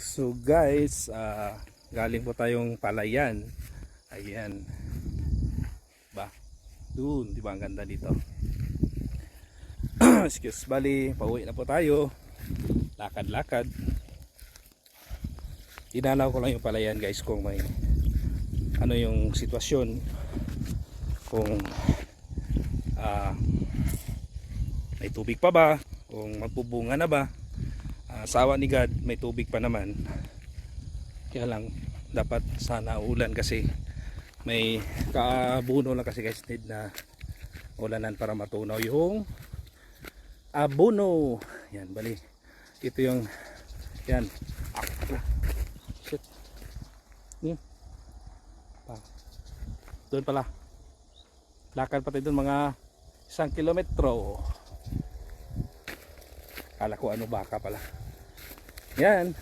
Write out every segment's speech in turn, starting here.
So guys, galing po tayong Palayan. Ayan. Ba? Doon, di ba ang ganda dito? Excuse, bali, pauwi na po tayo. Lakad-lakad. Tinanaw ko lang yung Palayan guys kung may ano yung sitwasyon. Kung may tubig pa ba? Kung magpubunga na ba? Sa awa ni God may tubig pa naman, kaya lang dapat sana ulan kasi may kaabuno lang kasi guys, need na ulanan para matunaw yung abono. Yan, bali ito yung yan. Shit. Yan. Doon pala lakad pa tayo doon mga 1 kilometro. Kala ko ano, baka pala. Yan.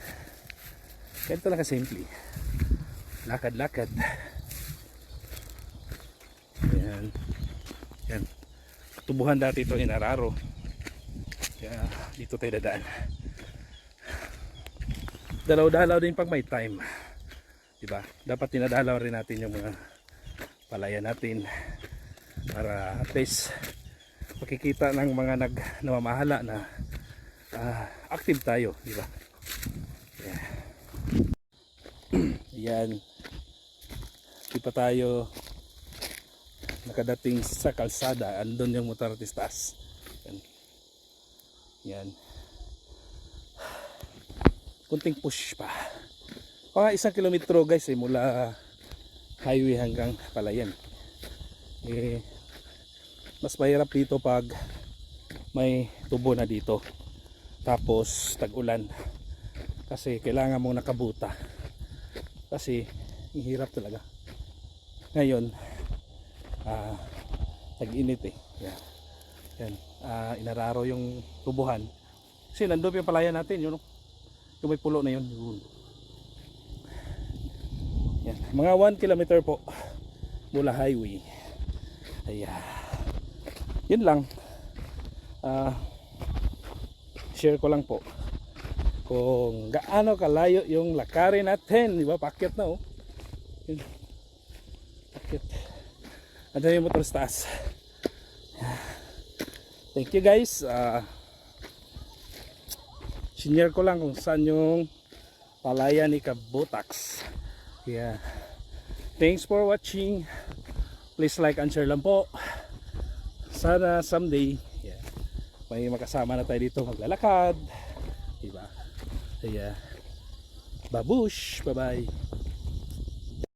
Ganito lang kasimple. Lakad-lakad. Yan. Yan. Tubuhan dati ito Inararo. Kaya dito tayo dadaan. Dalaw-dalaw din pag may time. Diba? Dapat tinadalaw rin natin yung mga palayan natin para at least makikita ng mga namamahala na active tayo, diba? Yeah. Yan. Di pa tayo nakadating sa kalsada. Andun yung motor taas. Yan. Yan. Kunting push pa. Mga 1 kilometro guys mula highway hanggang Palayan. Mas mahirap dito pag may tubo na dito. Tapos tag-ulan. Kasi kailangan mong nakabuta. Kasi hirap talaga. Ngayon tag-init eh. Yan. Yan. Inararo yung tubuhan. Kasi nandun yung Palayan natin, yun. Yung may pulo na yun. Yan. Mga 1 kilometer po mula highway. Ayan. Yun lang. Share ko lang po kung gaano kalayo yung lakarin natin, di ba? Pakyat na oh. Yun. Pakyat. Andun yung motor sa taas. Thank you guys. Sinare ko lang kung saan yung Palayan ni Kabutax. Yeah. Thanks for watching. Please like and share lang po. Sana someday may makasama na tayo dito maglalakad, diba? Kaya babush, bye bye.